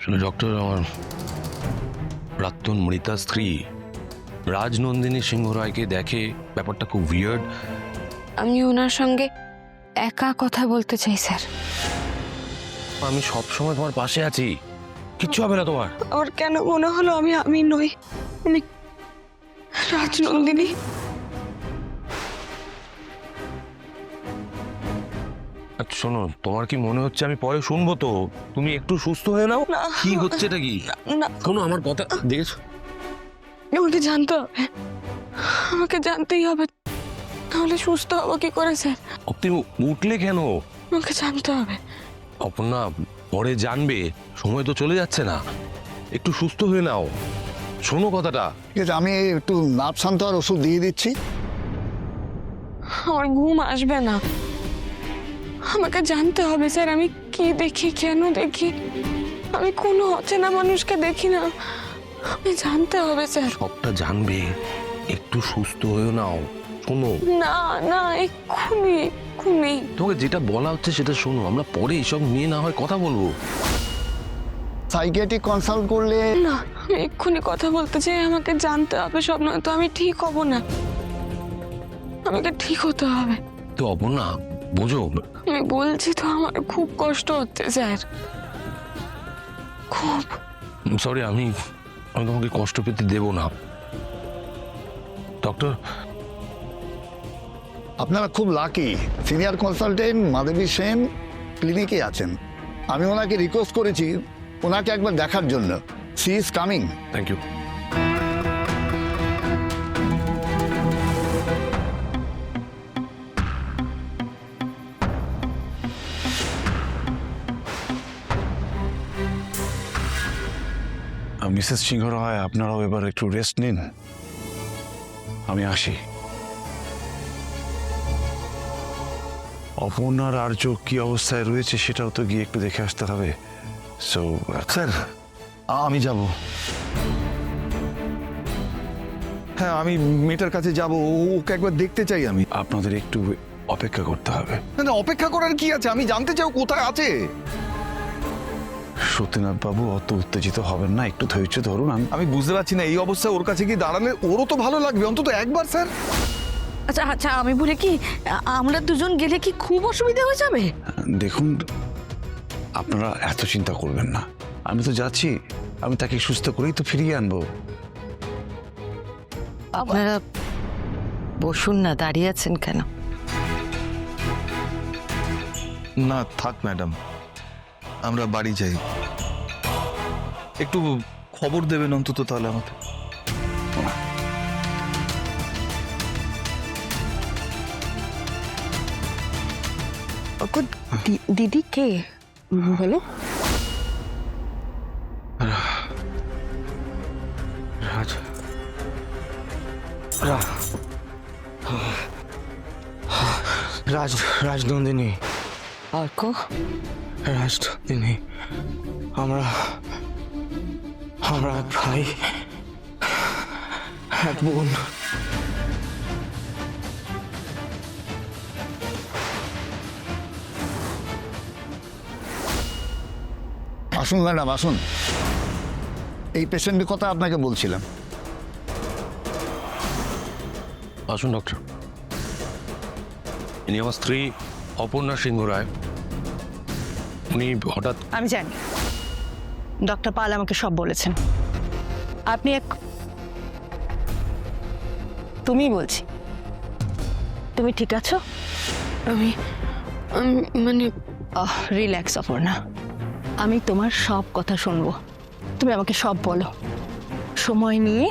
আসলে ডক্টর, আমার প্রাক্তন মৃতা স্ত্রী রাজনন্দিনী সিংহ রায়কে দেখে, ব্যাপারটা খুব উইয়ার্ড। আমি ওনার সঙ্গে একা কথা বলতে চাই স্যার। আমি সব সময় তোমার পাশে আছি, কিচ্ছু হবে না তোমার। আমার কেন মনে হলো আমি নই, আমি রাজনন্দিনী। আচ্ছা শোনো, তোমার কি মনে হচ্ছে আমি পরে শুনবো? তো তুমি একটু সুস্থ হয়ে নাও। না। কি হচ্ছে এটা কি? না, শোনো আমার কথা, দেখেছো? আমাকে জানতে হবে, আমাকে জানতেই হবে, তাহলে সুস্থ হবো কি করে স্যার? তুমি উঠলে কেন? আমাকে জানতে হবে। অপর্ণা, পরে জানবে, সময় তো চলে যাচ্ছে না, একটু সুস্থ হয়ে নাও। শোনো কথাটা। ঠিক আছে, আমি একটু নার্ভ শান্ত আর ওষুধ দিয়ে দিচ্ছি। আমার ঘুম আসবে না, আমাকে জানতে হবে স্যার, আমি কি দেখি, কেন দেখি, আমি কোনো অচেনা মানুষকে দেখি না, আমি জানতে হবে স্যার। সবটা জানবে, একটু সুস্থ হয়ে নাও। শোনো, না না, এক্ষুনি। তোমাকে যেটা বলা হচ্ছে সেটা শোনো, আমরা পরে এসব নিয়ে না হয় কথা বলবো। সাইকিয়াট্রিক কনসাল্ট করলে না, আমি এক্ষুনি কথা বলতে চাই, আমাকে জানতে হবে সব, নয়তো আমি ঠিক হব না, আমাকে ঠিক হতে হবে। তো অপর্ণা, বোঝো। আমি বলছি তো, আমার খুব কষ্ট হচ্ছে স্যার, খুব। সরি, আমি তোমাকে কষ্ট পেতে দেব না। ডক্টর, আপনারা খুব লাকি, সিনিয়র কনসালটেন্ট মাধবী সেন ক্লিনিকে আছেন। আমি ওনাকে রিকোয়েস্ট করেছি ওনাকে একবার দেখার জন্য। She is coming. Thank you. Mrs Singha Roy, আপনারাও এবার একটু রেস্ট নিন, আমি আসি। অপর্ণার আর্য কি অবস্থায় রয়েছে সেটাও তো গিয়ে একটু দেখে আসতে হবে। সো স্যার, আমি যাব। হ্যাঁ, আমি মেয়েটার কাছে যাব, ওকে একবার দেখতে চাই আমি। আপনাদের একটু অপেক্ষা করতে হবে। না না, অপেক্ষা করার কি আছে, আমি জানতে চাই ও কোথায় আছে। সত্যনাথ বাবু, অত উত্তেজিত হবেন না, একটু ধৈর্য ধরুন। আমি বুঝতে পারছি না এই অবস্থায় ওর কাছে কি দাঁড়ালে ওরও তো ভালো লাগবে, অন্তত একবার স্যার। আচ্ছা আচ্ছা, আমি বলি কি, আমরা দুজন গেলে কি খুব অসুবিধা হয়ে যাবে? দেখুন, আপনারা এত চিন্তা করবেন না, আমি তো যাচ্ছি, আমি তাকে সুস্থ করেই তো ফিরিয়ে আনবো। আপনারা বসুন না, দাঁড়িয়ে আছেন কেন? না থাক ম্যাডাম, আমরা বাড়ি যাই। একটু খবর দেবেন অন্তত তাহলে আমাকে। দিদি কে বলো? রাজ, রাজনন্দিনী, অর্ক, রাজনন্দিনী, আমরা এক ভাই, এক বোন। আসুন ম্যাডাম, আসুন। এই পেশেন্টের কথা আপনাকে বলছিলাম। আসুন ডক্টর। ইনি আমার স্ত্রী অপর্ণা সিংহ রায়। উনি হঠাৎ, আমি জানি ডক্টর পাল আমাকে সব বলেছেন। আপনি তুমি বলছি, তুমি ঠিক আছো? আমি মানে রিল্যাক্স অপর্ণা, আমি তোমার সব কথা শুনবো, তুমি আমাকে সব বলো, সময় নিয়ে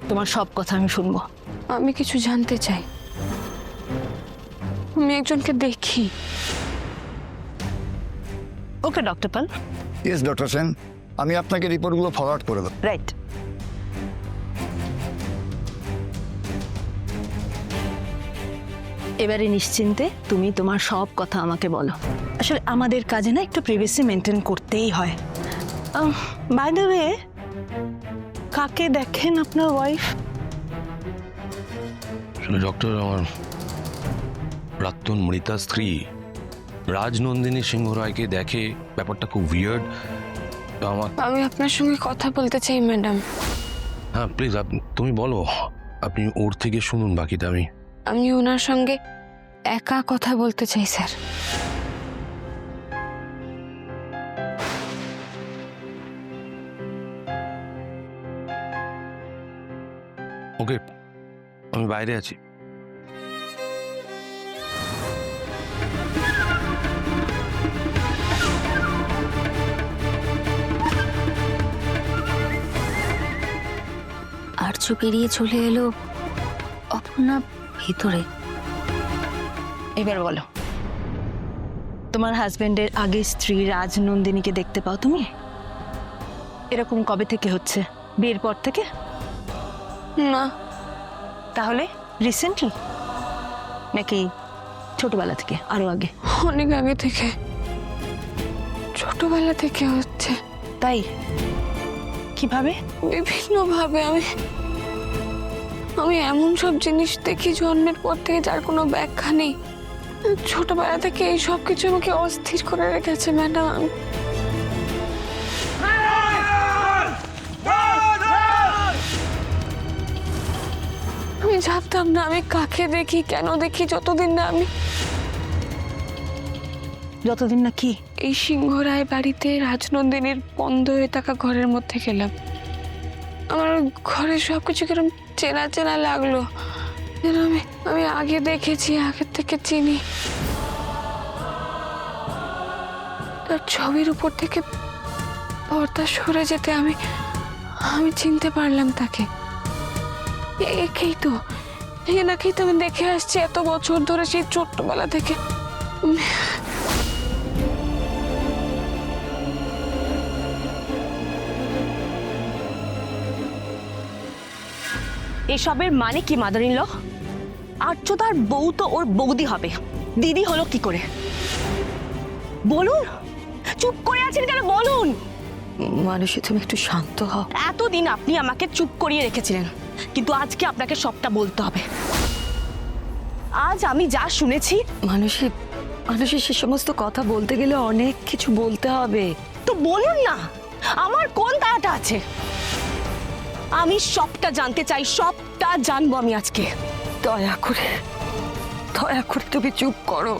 তোমার সব কথা আমি শুনবো। আমি কিছু জানতে চাই, আমি একজনকে দেখি। ওকে ডক্টর পাল। ইয়েস ডক্টর সেন, আমি আপনাকে রিপোর্টগুলো ফরওয়ার্ড করে দেবো। রাইট। এবারে নিশ্চিন্তে তুমি তোমার সব কথা আমাকে বলো। আসলে আমাদের কাজে না একটু প্রাইভেসি মেনটেন করতেই হয়। বাই দ্য ওয়ে, কাকে দেখেন আপনার ওয়াইফ? আসলে ডক্টর, আমার প্রাক্তন মৃতা স্ত্রী রাজনন্দিনী সিংহ রায়কে দেখে, ব্যাপারটা খুব উইয়ার্ড। আমার আমি আপনার সঙ্গে কথা বলতে চাই ম্যাডাম। হ্যাঁ প্লিজ তুমি বলো, আপনি ওর থেকে শুনুন বাকিটা। আমি ওনার সঙ্গে একা কথা বলতে চাই স্যার। ওকে, আমি বাইরে আছি। আর্য পেরিয়ে চলে এলো, অপর্ণা ভিতরে। এবার বলো, তোমার হাজবেন্ডের আগে স্ত্রী রাজনন্দিনীকে দেখতে পাও তুমি? এরকম কবে থেকে হচ্ছে? বিয়ের পর থেকে? না, তাহলে রিসেন্টলি নাকি ছোটবেলা থেকে, আরো আগে? অনেক আগে থেকে, ছোটবেলা থেকে হচ্ছে। তাই? কিভাবে? বিভিন্নভাবে। আমি এমন সব জিনিস দেখি জন্মের পর থেকে যার কোনো ব্যাখ্যা নেই। ছোটবেলা থেকে এই সব কিছু আমাকে অস্থির করে রেখেছে ম্যাডাম। আমি জানতাম না আমি কাকে দেখি, কেন দেখি, যতদিন না কি এই সিংহরায় বাড়িতে রাজনন্দিনীর বন্ধ হয়ে থাকা ঘরের মধ্যে গেলাম। আমার ঘরের সবকিছু কিরকম চেনা চেনা লাগলো, যেন আমি আগে দেখেছি, আগের থেকে চিনি। তার ছবির উপর থেকে পর্দা সরে যেতে আমি চিনতে পারলাম তাকে। একেই তো, এনাকেই তো আমি দেখে আসছি এত বছর ধরে, সেই ছোট্টবেলা থেকে। এসবের মানে কি মাদার ইন ল? আর্য তার বউ তো ওর বৌদি হবে, দিদি হলো কি করে? বলুন, চুপ করে আছেন কেন? বলুন। মানুষে, তুমি একটু শান্ত হও। এতদিন আপনি আমাকে চুপ করিয়ে রেখেছিলেন, কিন্তু আজকে আপনাকে সবটা বলতে হবে। আজ আমি যা শুনেছি, মানুষের সে সমস্ত কথা বলতে গেলে অনেক কিছু বলতে হবে। তো বলুন না, আমার কোন তাড়াটা আছে? আমি সবটা জানতে চাই, সবটা জানবো আমি আজকে। দয়া করে তুমি চুপ করো।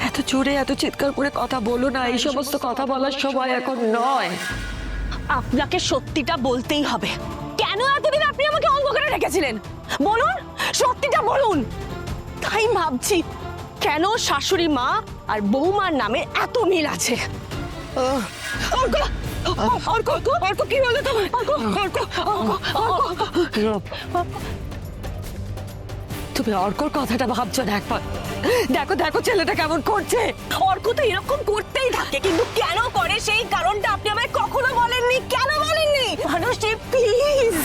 এত জোরে এত চিৎকার করে কথা বলো না, এই সমস্ত কথা বলার সময় এখন নয়। আপনাকে সত্যিটা বলতেই হবে। কেন এতদিন আপনি আমাকে অন্ধ করে রেখেছিলেন? বলুন, সত্যিটা বলুন। তাই ভাবছি, কেন শাশুড়ি মা আর বৌমার নামে এত মিল আছে। অর্ক, কি বলে তোমার? তুমি অর্কর কথাটা ভাবছো না একবার? দেখো ছেলেটা কেমন করছে। অর্ক তো এরকম করতেই থাকে, কিন্তু কেন করে সেই কারণটা আপনি আমায় কখনো বলেননি। কেন বলেননি? মানুষটি, প্লিজ।